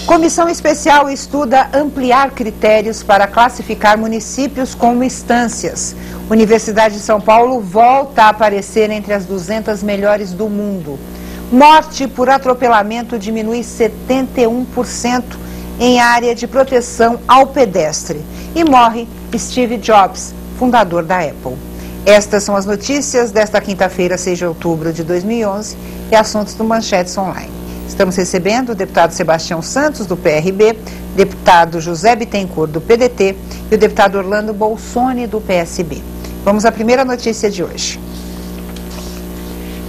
Comissão especial estuda ampliar critérios para classificar municípios como instâncias. Universidade de São Paulo volta a aparecer entre as 200 melhores do mundo. Morte por atropelamento diminui 71% em área de proteção ao pedestre. E morre Steve Jobs, fundador da Apple. Estas são as notícias desta quinta-feira, 6 de outubro de 2011, e assuntos do Manchetes Online. Estamos recebendo o deputado Sebastião Santos, do PRB, deputado José Bittencourt, do PDT, e o deputado Orlando Bolsoni, do PSB. Vamos à primeira notícia de hoje.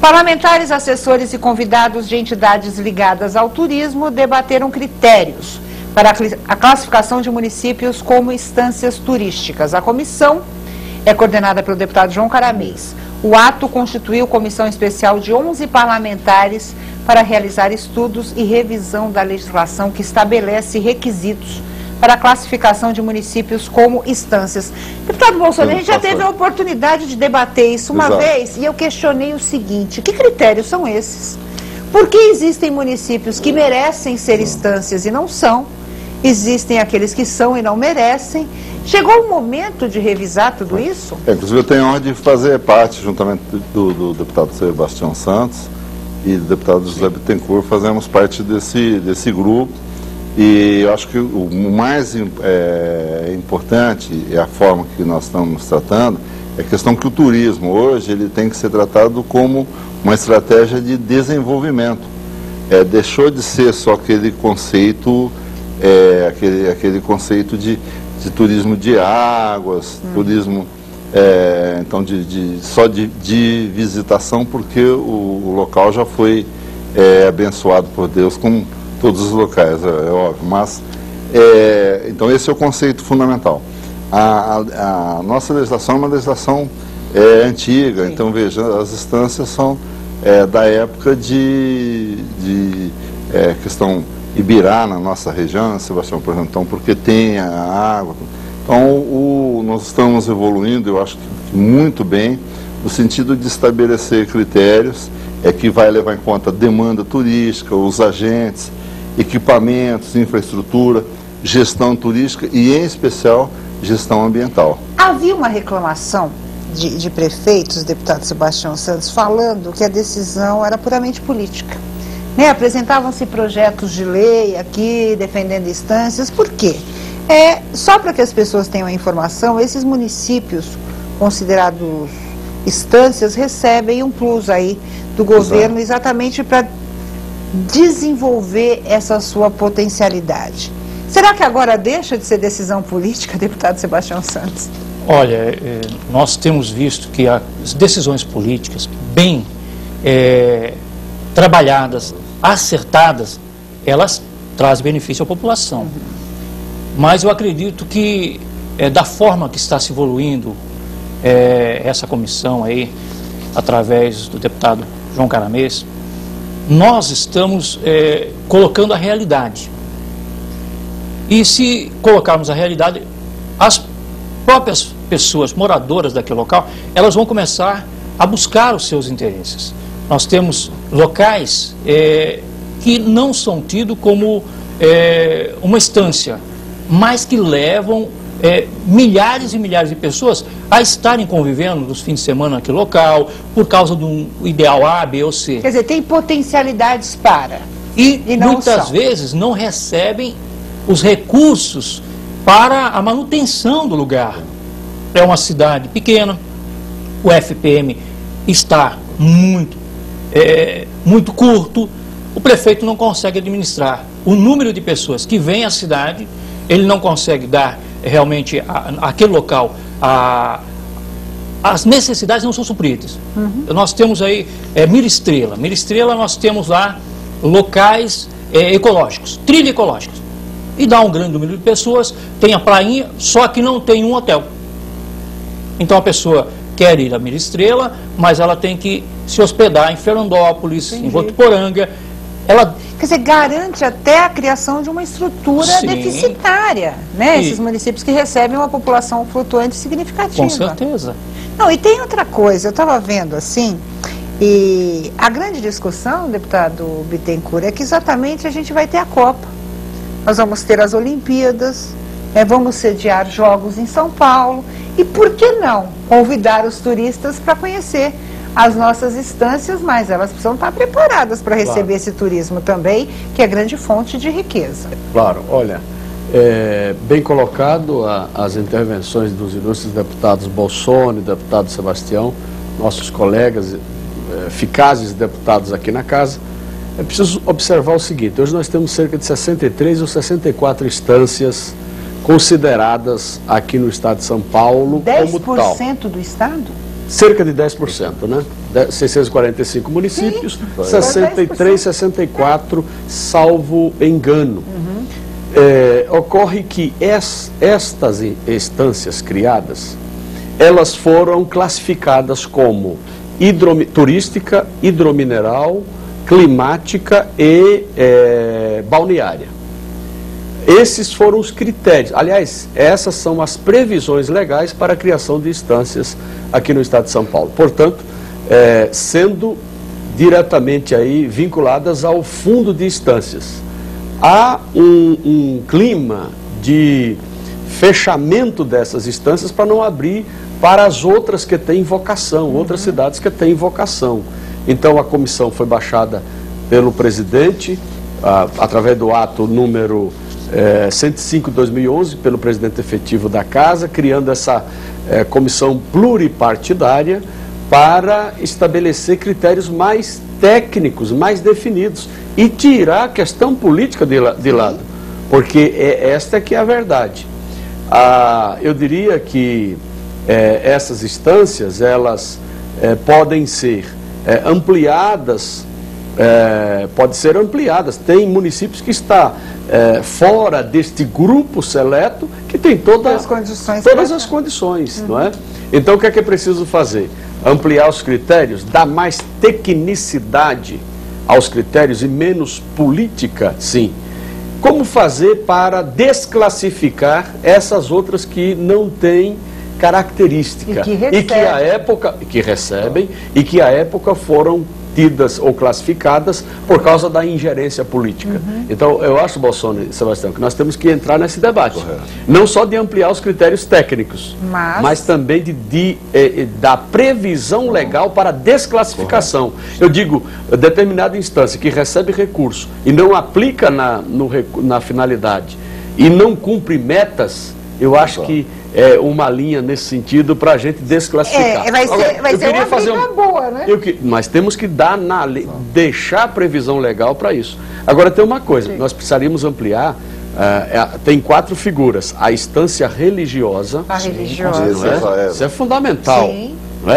Parlamentares, assessores e convidados de entidades ligadas ao turismo debateram critérios para a classificação de municípios como instâncias turísticas. A comissão é coordenada pelo deputado João Caramês. O ato constituiu comissão especial de 11 parlamentares para realizar estudos e revisão da legislação que estabelece requisitos para a classificação de municípios como instâncias. Deputado Bolsonaro, a gente já teve a oportunidade de debater isso uma vez e eu questionei o seguinte: que critérios são esses? Por que existem municípios que merecem ser instâncias e não são? Existem aqueles que são e não merecem. Chegou o momento de revisar tudo isso? Inclusive eu tenho a honra de fazer parte, juntamente do deputado Sebastião Santos e do deputado José Bittencourt, fazemos parte desse grupo. E eu acho que o mais importante é a forma que nós estamos tratando, é a questão que o turismo hoje ele tem que ser tratado como uma estratégia de desenvolvimento. Deixou de ser só aquele conceito, aquele conceito de turismo de águas, turismo então só de visitação, porque o local já foi abençoado por Deus como todos os locais, é óbvio, mas então esse é o conceito fundamental. A nossa legislação é uma legislação antiga. Sim. Então veja, as instâncias são da época de questão Ibirá, na nossa região, Sebastião, por exemplo, então, porque tem a água. Então nós estamos evoluindo, eu acho que muito bem, no sentido de estabelecer critérios que vai levar em conta a demanda turística, os agentes, equipamentos, infraestrutura, gestão turística e, em especial, gestão ambiental. Havia uma reclamação de prefeitos, deputado Sebastião Santos, falando que a decisão era puramente política. Apresentavam-se projetos de lei aqui, defendendo instâncias. Por quê? Só para que as pessoas tenham a informação, esses municípios considerados instâncias recebem um plus aí do governo. Exato. Exatamente para desenvolver essa sua potencialidade. Será que agora deixa de ser decisão política, deputado Sebastião Santos? Olha, nós temos visto que as decisões políticas bem trabalhadas, acertadas, elas trazem benefício à população. Uhum. Mas eu acredito que da forma que está se evoluindo essa comissão aí, através do deputado João Caramês, nós estamos colocando a realidade. E se colocarmos a realidade, as próprias pessoas moradoras daquele local, elas vão começar a buscar os seus interesses. Nós temos locais que não são tidos como uma estância, mas que levam milhares e milhares de pessoas a estarem convivendo nos fins de semana naquele local, por causa de um ideal A, B ou C. Quer dizer, tem potencialidades para. E muitas vezes não recebem os recursos para a manutenção do lugar. É uma cidade pequena, o FPM está muito curto, o prefeito não consegue administrar o número de pessoas que vêm à cidade, ele não consegue dar realmente àquele local, as necessidades não são supridas. Uhum. Nós temos aí Mira Estrela nós temos lá locais ecológicos, trilha ecológicos, e dá um grande número de pessoas, tem a prainha, só que não tem um hotel. Então a pessoa quer ir a Mira Estrela, mas ela tem que se hospedar em Fernandópolis, em Votuporanga. Quer dizer, garante até a criação de uma estrutura deficitária, né? Esses municípios que recebem uma população flutuante significativa. Com certeza. Não, e tem outra coisa, eu estava vendo assim, e a grande discussão, deputado Bittencourt, é que exatamente a gente vai ter a Copa. nós vamos ter as Olimpíadas, vamos sediar jogos em São Paulo, e por que não convidar os turistas para conhecer as nossas estâncias, mas elas precisam estar preparadas para receber esse turismo também, que é grande fonte de riqueza. Claro, olha, bem colocado as intervenções dos ilustres deputados Bolsoni, deputado Sebastião, nossos colegas, eficazes deputados aqui na casa. É preciso observar o seguinte: hoje nós temos cerca de 63 ou 64 instâncias consideradas aqui no estado de São Paulo como tal. 10% do estado? Cerca de 10%, né? 645 municípios, sim, 63, 64, salvo engano. Ocorre que estas instâncias criadas, elas foram classificadas como turística, hidromineral, climática e balneária. Esses foram os critérios. Aliás, essas são as previsões legais para a criação de instâncias aqui no estado de São Paulo. Portanto, sendo diretamente aí vinculadas ao fundo de instâncias. Há um clima de fechamento dessas instâncias para não abrir para as outras que têm vocação, outras cidades que têm vocação. Então a comissão foi baixada pelo presidente, através do ato número 105/2011, pelo presidente efetivo da casa, criando essa comissão pluripartidária para estabelecer critérios mais técnicos, mais definidos e tirar a questão política de lado, porque esta é que é a verdade. Eu diria que essas instâncias, elas podem ser ampliadas, tem municípios que está fora deste grupo seleto, que tem todas as condições, não é? Então o que é preciso fazer? Ampliar os critérios, dar mais tecnicidade aos critérios e menos política, sim. Como fazer para desclassificar essas outras que não têm característica e que recebem e que à época foram tidas ou classificadas por causa da ingerência política. Então, eu acho, Bolsoni e Sebastião, que nós temos que entrar nesse debate. Não só de ampliar os critérios técnicos, mas também da previsão legal para desclassificação. Eu digo, determinada instância que recebe recurso e não aplica na finalidade e não cumpre metas, eu acho que é uma linha nesse sentido para a gente desclassificar. Vai ser uma briga boa, né? Mas temos que dar deixar a previsão legal para isso. Agora tem uma coisa, nós precisaríamos ampliar, tem 4 figuras, a instância religiosa, isso é fundamental,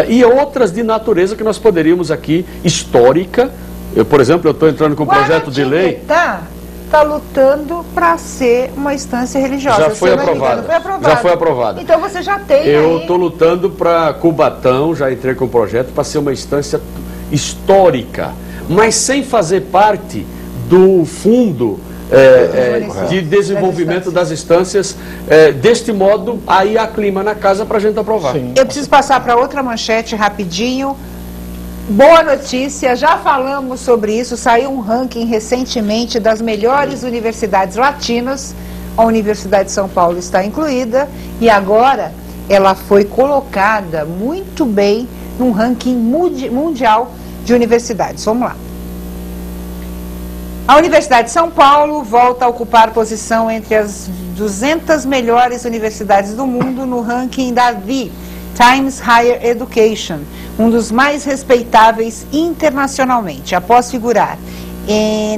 e outras de natureza que nós poderíamos aqui, histórica. Por exemplo, eu estou entrando com um projeto de lei... Está lutando para ser uma instância religiosa. Já foi aprovada. Já foi aprovada. Então você já tem Eu estou lutando para Cubatão, já entrei com o projeto, para ser uma instância histórica, mas sem fazer parte do fundo de desenvolvimento das instâncias. Deste modo, aí há clima na casa para a gente aprovar. Sim. Eu preciso passar para outra manchete rapidinho. Boa notícia, já falamos sobre isso, saiu um ranking recentemente das melhores universidades latinas, a Universidade de São Paulo está incluída, e agora ela foi colocada muito bem num ranking mundial de universidades. Vamos lá. A Universidade de São Paulo volta a ocupar posição entre as 200 melhores universidades do mundo no ranking da THE, Times Higher Education, um dos mais respeitáveis internacionalmente, após figurar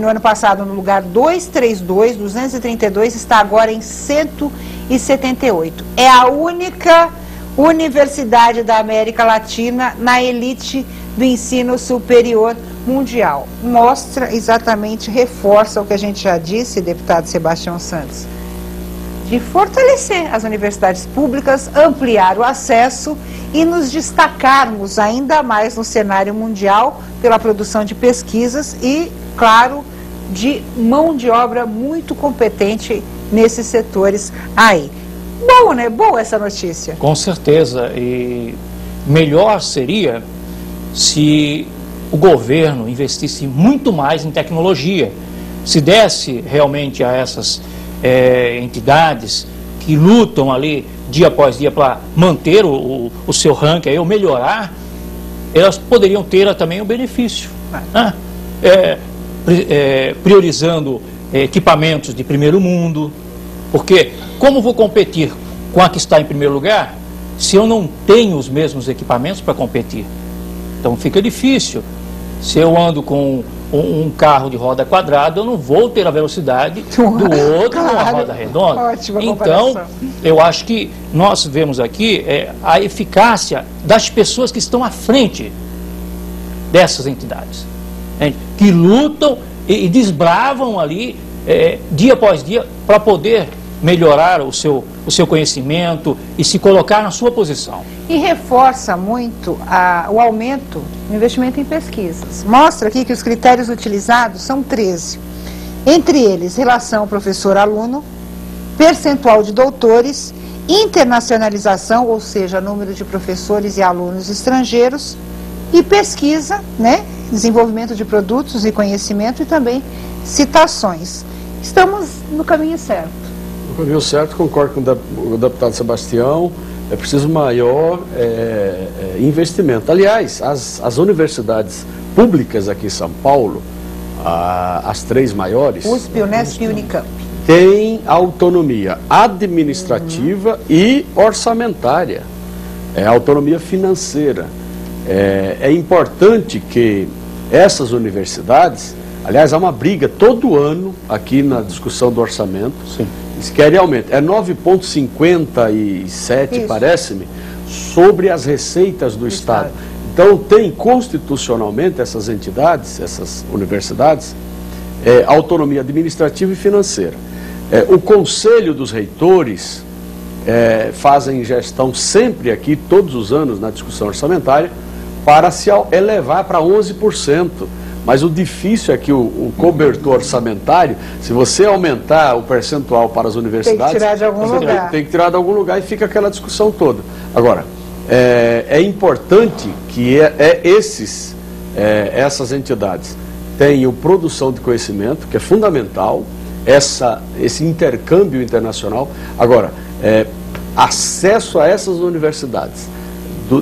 no ano passado no lugar 232, está agora em 178. É a única universidade da América Latina na elite do ensino superior mundial. Mostra exatamente, reforça o que a gente já disse, deputado Sebastião Santos, de fortalecer as universidades públicas, ampliar o acesso e nos destacarmos ainda mais no cenário mundial pela produção de pesquisas e, claro, de mão de obra muito competente nesses setores aí. Bom, né? Boa essa notícia. Com certeza. E melhor seria se o governo investisse muito mais em tecnologia, se desse realmente a essas entidades que lutam ali dia após dia para manter o seu ranking, ou melhorar, elas poderiam ter também um benefício, né? Priorizando equipamentos de primeiro mundo, porque como vou competir com a que está em primeiro lugar se eu não tenho os mesmos equipamentos para competir? Então fica difícil. Se eu ando com um carro de roda quadrada, eu não vou ter a velocidade do outro numa roda redonda. Ótima então, comparação. eu acho que nós vemos aqui a eficácia das pessoas que estão à frente dessas entidades, né, que lutam e desbravam ali dia após dia para poder melhorar o seu conhecimento e se colocar na sua posição. E reforça muito o aumento no investimento em pesquisas. Mostra aqui que os critérios utilizados são 13. Entre eles, relação professor-aluno, percentual de doutores, internacionalização, ou seja, número de professores e alunos estrangeiros, e pesquisa, né, desenvolvimento de produtos e conhecimento, e também citações. Estamos no caminho certo. No caminho certo, concordo com o deputado Sebastião, é preciso maior investimento. Aliás, as universidades públicas aqui em São Paulo, as 3 maiores, USP, Unesp e Unicamp, têm autonomia administrativa e orçamentária, autonomia financeira. É importante que essas universidades, aliás, há uma briga todo ano aqui na discussão do orçamento. Sim. Eles querem aumento. É 9,57, parece-me, sobre as receitas do Estado. Então, tem constitucionalmente essas entidades, essas universidades, autonomia administrativa e financeira. O Conselho dos Reitores fazem gestão sempre aqui, todos os anos, na discussão orçamentária, para se elevar para 11%. Mas o difícil é que o cobertor orçamentário, se você aumentar o percentual para as universidades... Tem que tirar de algum lugar. Tem que tirar de algum lugar e fica aquela discussão toda. Agora, é importante que essas entidades tenham produção de conhecimento, que é fundamental, esse intercâmbio internacional. Agora, acesso a essas universidades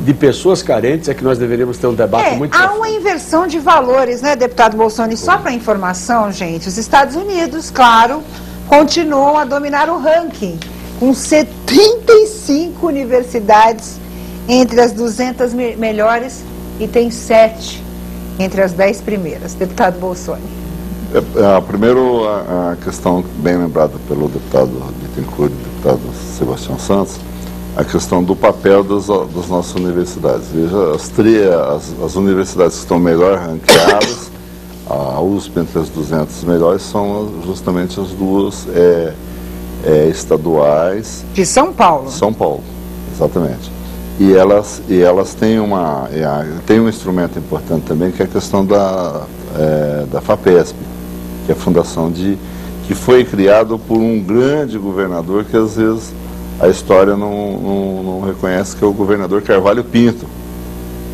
de pessoas carentes é que nós deveríamos ter um debate muito Há profundo. uma inversão de valores, né, deputado Bolsonaro? E só para informação, gente, os Estados Unidos, claro, continuam a dominar o ranking, com 75 universidades entre as 200 melhores e tem 7 entre as 10 primeiras. Deputado Bolsonaro. Primeiro, a questão bem lembrada pelo deputado Bittencourt e deputado Sebastião Santos, a questão do papel das nossas universidades. Veja, as universidades que estão melhor ranqueadas, a USP entre as 200 melhores, são justamente as 2 estaduais. De São Paulo. São Paulo, exatamente. E elas têm um instrumento importante também, que é a questão da FAPESP, que é a fundação que foi criado por um grande governador que às vezes a história não reconhece, que é o governador Carvalho Pinto,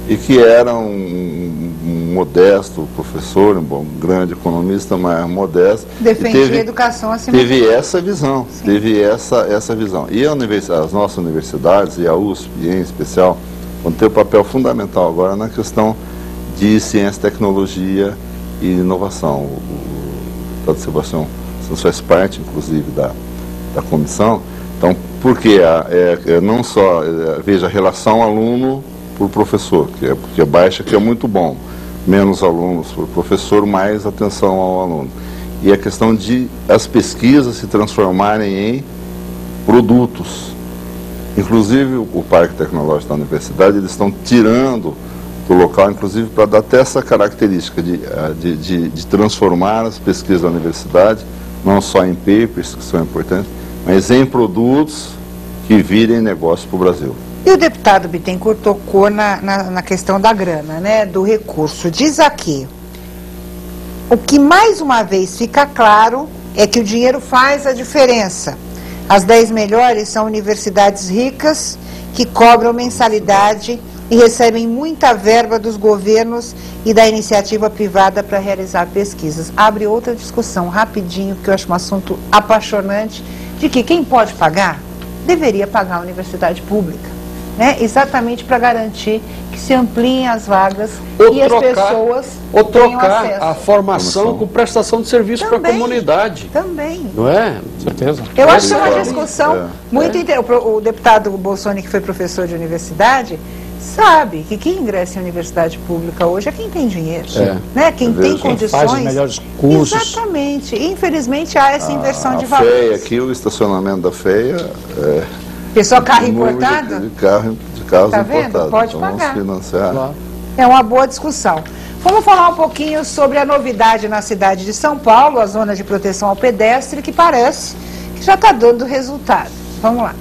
e que era um modesto professor, um grande economista, mas modesto. Defendia a educação acima Teve essa visão, sim. Teve essa visão. E as nossas universidades, e a USP em especial, vão ter um papel fundamental agora na questão de ciência, tecnologia e inovação. O deputado Sebastião Santos faz parte, inclusive, da comissão. Então, porque não só, veja, a relação aluno por professor, que é baixa, que é muito bom, menos alunos por professor, mais atenção ao aluno. E a questão de as pesquisas se transformarem em produtos. Inclusive, o Parque Tecnológico da Universidade, eles estão tirando do local, inclusive, para dar até essa característica de transformar as pesquisas da universidade, não só em papers, que são importantes, mas em produtos que virem negócio para o Brasil. E o deputado Bittencourt tocou na questão da grana, né, do recurso. Diz aqui, o que mais uma vez fica claro é que o dinheiro faz a diferença. As 10 melhores são universidades ricas que cobram mensalidade e recebem muita verba dos governos e da iniciativa privada para realizar pesquisas. Abre outra discussão rapidinho, porque eu acho um assunto apaixonante, de que quem pode pagar, deveria pagar a universidade pública, né? Exatamente para garantir que se ampliem as vagas e as pessoas ou tenham trocar acesso. a formação com prestação de serviço para a comunidade. Também. Não é? Com certeza. Eu acho que é uma discussão muito interessante. O deputado Bolsoni, que foi professor de universidade, sabe que quem ingressa em universidade pública hoje é quem tem dinheiro, né? Quem tem condições. Faz os melhores cursos. Exatamente. Infelizmente há essa inversão de A valores. FEA aqui, o estacionamento da FEA Pessoal, carro importado? De carros Tá vendo? importados. Pode então, pagar. Vamos financiar. Claro. É uma boa discussão. Vamos falar um pouquinho sobre a novidade na cidade de São Paulo, a zona de proteção ao pedestre, que parece que já está dando resultado. Vamos lá.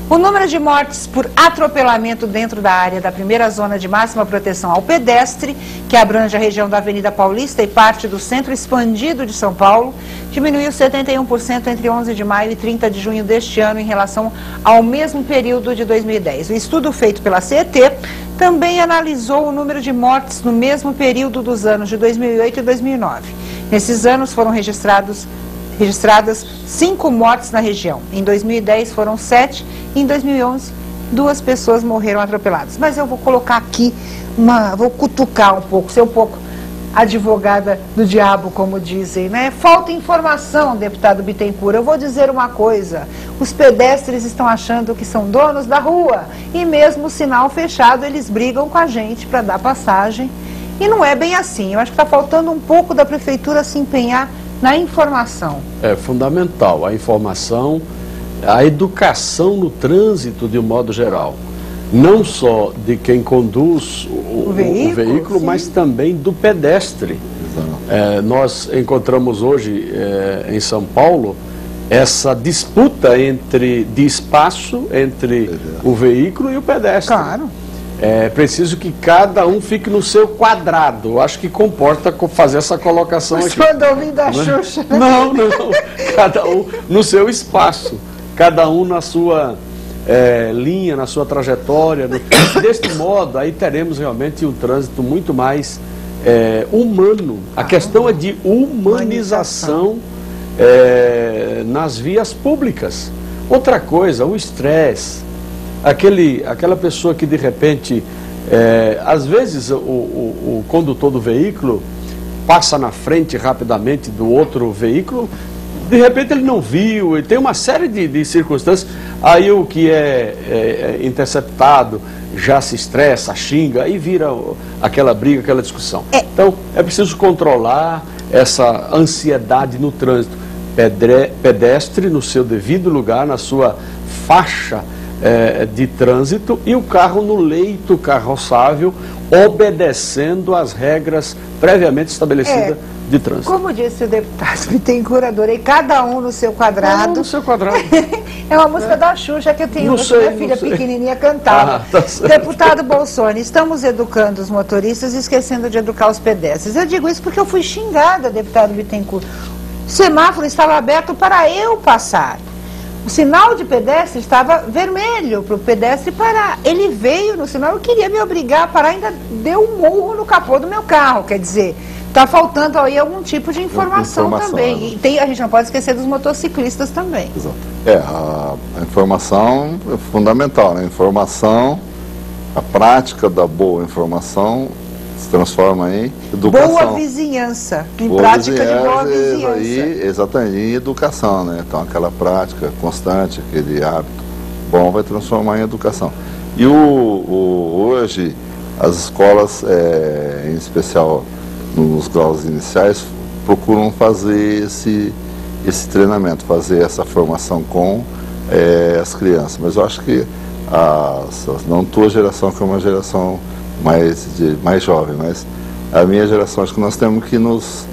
O número de mortes por atropelamento dentro da área da primeira zona de máxima proteção ao pedestre, que abrange a região da Avenida Paulista e parte do centro expandido de São Paulo, diminuiu 71% entre 11 de maio e 30 de junho deste ano em relação ao mesmo período de 2010. O estudo feito pela CET também analisou o número de mortes no mesmo período dos anos de 2008 e 2009. Nesses anos foram registradas 5 mortes na região. Em 2010 foram 7 e em 2011 2 pessoas morreram atropeladas. Mas eu vou colocar aqui, vou cutucar um pouco, ser um pouco advogada do diabo, como dizem, né? Falta informação, deputado Bittencourt. Eu vou dizer uma coisa, os pedestres estão achando que são donos da rua e mesmo o sinal fechado eles brigam com a gente para dar passagem e não é bem assim. Eu acho que está faltando um pouco da prefeitura se empenhar na informação. É fundamental a informação, a educação no trânsito de um modo geral. Não só de quem conduz o veículo, mas também do pedestre. Nós encontramos hoje em São Paulo essa disputa de espaço entre o veículo e o pedestre. Claro. É preciso que cada um fique no seu quadrado. Eu acho que comporta fazer essa colocação aqui. Quando ouvindo a Xuxa. Não. Cada um no seu espaço. Cada um na sua linha, na sua trajetória. Deste modo, aí teremos realmente um trânsito muito mais humano. A questão é de humanização nas vias públicas. Outra coisa, o estresse. Aquela pessoa que de repente, às vezes o condutor do veículo passa na frente rapidamente do outro veículo, de repente ele não viu, e tem uma série de circunstâncias, aí o que é interceptado já se estressa, xinga, aí vira aquela briga, aquela discussão. Então é preciso controlar essa ansiedade no trânsito. Pedestre no seu devido lugar, na sua faixa de trânsito, e o carro no leito carroçável, obedecendo às regras previamente estabelecidas de trânsito. Como disse o deputado Bittencourt, adorei, cada um no seu quadrado. Cada um no seu quadrado. É uma música da Xuxa que eu tenho minha filha pequenininha cantava. Deputado Bolsoni, estamos educando os motoristas e esquecendo de educar os pedestres. Eu digo isso porque eu fui xingada, deputado Bittencourt. O semáforo estava aberto para eu passar. O sinal de pedestre estava vermelho para o pedestre parar. Ele veio no sinal e queria me obrigar a parar, ainda deu um murro no capô do meu carro. Quer dizer, está faltando aí algum tipo de informação também. E a gente não pode esquecer dos motociclistas também. Exato. A informação é fundamental, né? A informação, a prática da boa informação se transforma em educação. Boa vizinhança, em prática de boa vizinhança. Aí, exatamente, em educação, né? Então aquela prática constante, aquele hábito bom vai transformar em educação. E hoje as escolas, em especial nos graus iniciais, procuram fazer esse treinamento, fazer essa formação com as crianças. Mas eu acho que não a tua geração, que é uma geração mais jovem, mas a minha geração, acho que nós temos que nos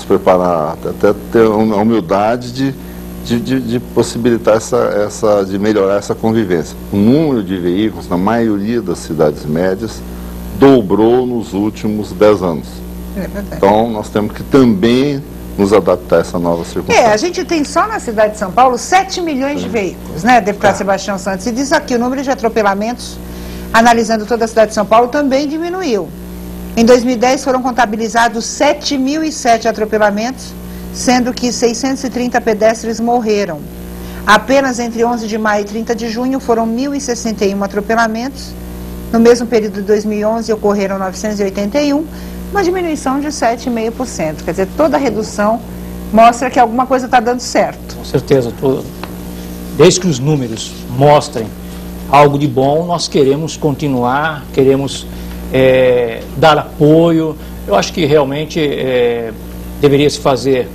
preparar, até ter uma humildade de possibilitar de melhorar essa convivência. O número de veículos, na maioria das cidades médias, dobrou nos últimos 10 anos. Então, nós temos que também nos adaptar a essa nova circunstância. A gente tem só na cidade de São Paulo 7 milhões de veículos, né, deputado Sebastião Santos? E diz aqui, o número de atropelamentos, analisando toda a cidade de São Paulo, também diminuiu. Em 2010 foram contabilizados 7.007 atropelamentos, sendo que 630 pedestres morreram. Apenas entre 11 de maio e 30 de junho foram 1.061 atropelamentos. No mesmo período de 2011 ocorreram 981, uma diminuição de 7,5%. Quer dizer, toda a redução mostra que alguma coisa está dando certo. Com certeza. Desde que os números mostrem algo de bom, nós queremos continuar, queremos dar apoio. Eu acho que realmente deveria se fazer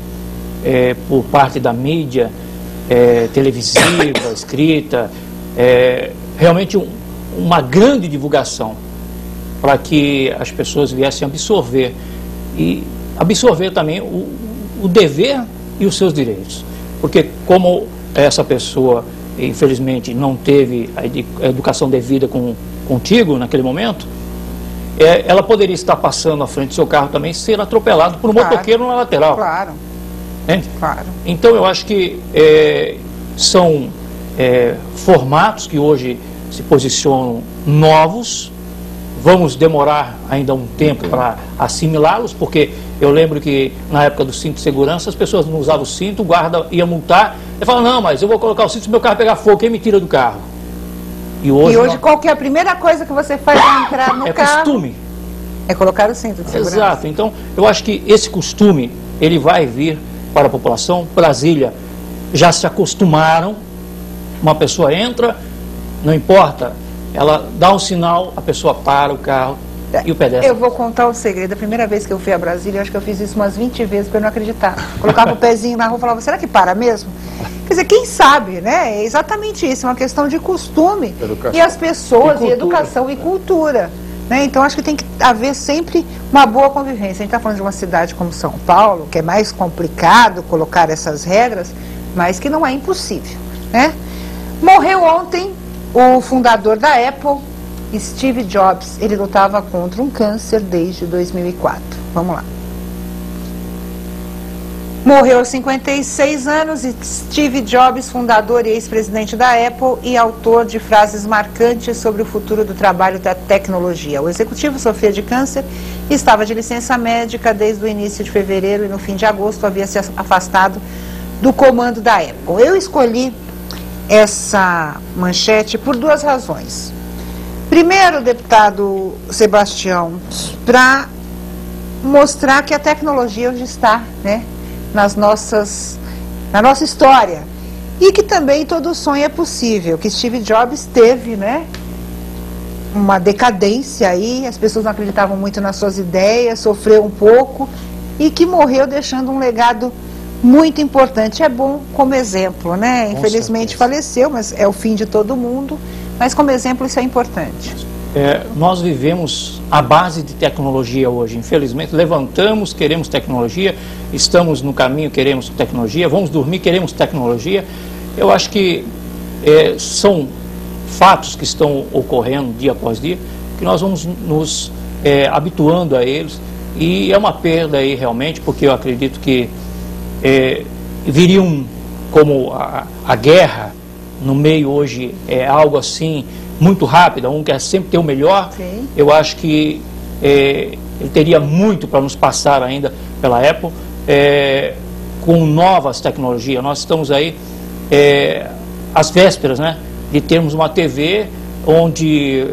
por parte da mídia televisiva, escrita, realmente uma grande divulgação para que as pessoas viessem absorver e absorver também o dever e os seus direitos. Porque como essa pessoa, infelizmente, não teve a educação devida contigo naquele momento, ela poderia estar passando à frente do seu carro também, ser atropelado por um motoqueiro na lateral. Claro. Claro. Então eu acho que são formatos que hoje se posicionam novos. Vamos demorar ainda um tempo para assimilá-los, porque eu lembro que na época do cinto de segurança as pessoas não usavam o cinto, o guarda ia multar, ele fala, não, mas eu vou colocar o cinto se meu carro pegar fogo, quem me tira do carro? E hoje qual que é a primeira coisa que você faz para entrar no carro? É costume. É colocar o cinto de segurança. Exato. Então, eu acho que esse costume, ele vai vir para a população. Brasília, já se acostumaram, uma pessoa entra, não importa, ela dá um sinal, a pessoa para o carro e o pedestre. Eu vou contar um segredo. A primeira vez que eu fui a Brasília, eu acho que eu fiz isso umas 20 vezes para eu não acreditar. Colocava o pezinho na rua e falava, será que para mesmo? Quer dizer, quem sabe, né? É exatamente isso, uma questão de costume. Educação. E as pessoas, e educação e cultura. Né? Então, acho que tem que haver sempre uma boa convivência. A gente está falando de uma cidade como São Paulo, que é mais complicado colocar essas regras, mas que não é impossível. Né? Morreu ontem o fundador da Apple, Steve Jobs. Ele lutava contra um câncer desde 2004. Vamos lá. Morreu aos 56 anos, Steve Jobs, fundador e ex-presidente da Apple e autor de frases marcantes sobre o futuro do trabalho e da tecnologia. O executivo sofria de câncer e estava de licença médica desde o início de fevereiro e no fim de agosto havia se afastado do comando da Apple. Eu escolhi essa manchete por duas razões. Primeiro, deputado Sebastião, para mostrar que a tecnologia hoje está, né, na nossa história. E que também todo sonho é possível, que Steve Jobs teve, né, uma decadência aí, as pessoas não acreditavam muito nas suas ideias, sofreu um pouco, e que morreu deixando um legado muito importante. É bom como exemplo, né? Infelizmente faleceu, mas é o fim de todo mundo, mas como exemplo isso é importante. Nós vivemos à base de tecnologia hoje, infelizmente. Levantamos, queremos tecnologia, estamos no caminho, queremos tecnologia, vamos dormir, queremos tecnologia. Eu acho que são fatos que estão ocorrendo dia após dia, que nós vamos nos habituando a eles, e é uma perda aí realmente, porque eu acredito que viriam como a guerra no meio hoje é algo assim muito rápido, um quer sempre ter o melhor. Sim. Eu acho que ele teria muito para nos passar ainda pela Apple, com novas tecnologias. Nós estamos aí às vésperas, né, de termos uma TV onde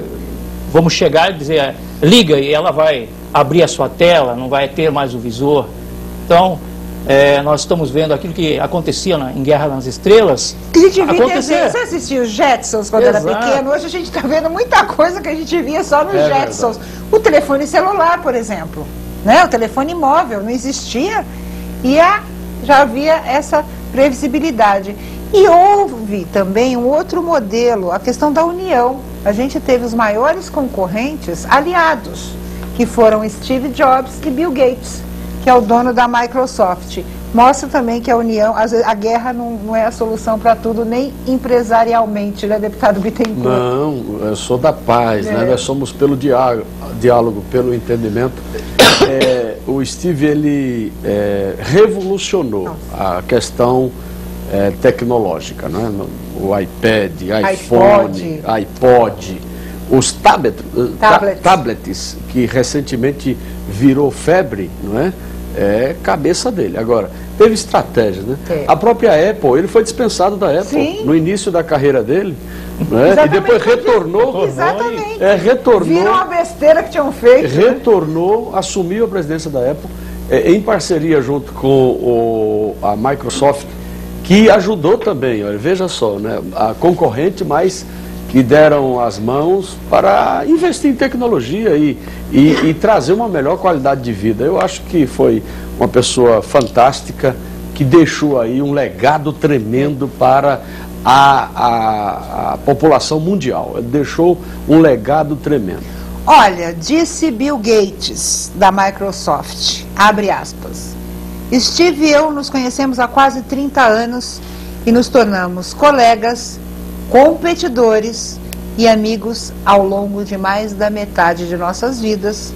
vamos chegar e dizer, liga, e ela vai abrir a sua tela, não vai ter mais o visor. Então, nós estamos vendo aquilo que acontecia em Guerra nas Estrelas. Você assistiu os Jetsons quando era pequeno? Hoje a gente está vendo muita coisa que a gente via só nos Jetsons. Verdade. O telefone celular, por exemplo, né? O telefone móvel não existia e já havia essa previsibilidade. E houve também um outro modelo, a questão da união. A gente teve os maiores concorrentes aliados, que foram Steve Jobs e Bill Gates, que é o dono da Microsoft. mostra também que a união, às vezes, a guerra não é a solução para tudo, nem empresarialmente, né, deputado Bittencourt? Não, eu sou da paz, né? Nós somos pelo diálogo, pelo entendimento. O Steve, ele revolucionou a questão tecnológica, né? O iPad, iPhone, iPod, os tablets, que recentemente virou febre, não é? É cabeça dele. Agora, teve estratégia, né? A própria Apple, ele foi dispensado da Apple. Sim. No início da carreira dele, né? E depois retornou. Exatamente. Retornou. Viram a besteira que tinham feito. Retornou, assumiu a presidência da Apple, em parceria junto com a Microsoft, que ajudou também, olha, veja só, né? A concorrente, mas que deram as mãos para investir em tecnologia e trazer uma melhor qualidade de vida. Eu acho que foi uma pessoa fantástica, que deixou aí um legado tremendo para a população mundial. Ele deixou um legado tremendo. Olha, disse Bill Gates, da Microsoft, abre aspas, Steve e eu nos conhecemos há quase 30 anos e nos tornamos colegas, competidores e amigos ao longo de mais da metade de nossas vidas,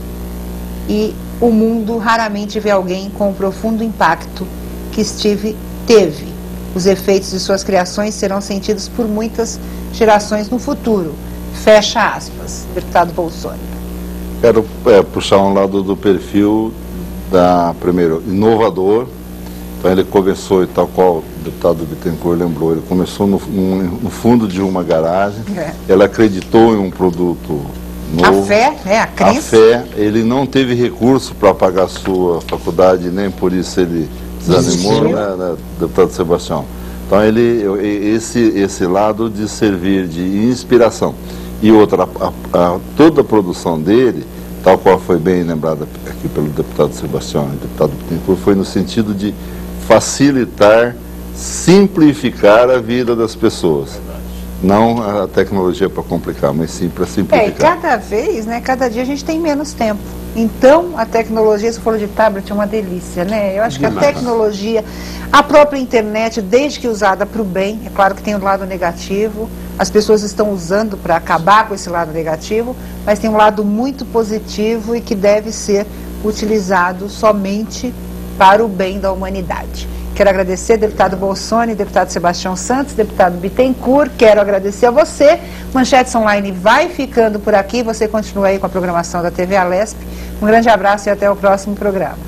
e o mundo raramente vê alguém com o profundo impacto que Steve teve. Os efeitos de suas criações serão sentidos por muitas gerações no futuro. Fecha aspas, deputado Bolsoni. Quero puxar um lado do perfil primeiro, inovador. Então ele começou, e tal qual o deputado Bittencourt lembrou, ele começou no fundo de uma garagem, ele acreditou em um produto novo. A fé, né? A crença. A fé, ele não teve recurso para pagar a sua faculdade, nem por isso ele desanimou, né, deputado Sebastião. Então esse lado de servir de inspiração. E outra, toda a produção dele, tal qual foi bem lembrada aqui pelo deputado Sebastião e deputado Bittencourt, foi no sentido de facilitar, simplificar a vida das pessoas. Não a tecnologia para complicar, mas sim para simplificar. Cada vez, né, cada dia a gente tem menos tempo. Então, a tecnologia, se for de tablet, é uma delícia, né? Eu acho que a tecnologia, a própria internet, desde que usada para o bem, é claro que tem um lado negativo, as pessoas estão usando para acabar com esse lado negativo, mas tem um lado muito positivo e que deve ser utilizado somente para o bem da humanidade. Quero agradecer, deputado Bolsoni, deputado Sebastião Santos, deputado Bittencourt, quero agradecer a você. Manchetes Online vai ficando por aqui, você continua aí com a programação da TV Alesp. Um grande abraço e até o próximo programa.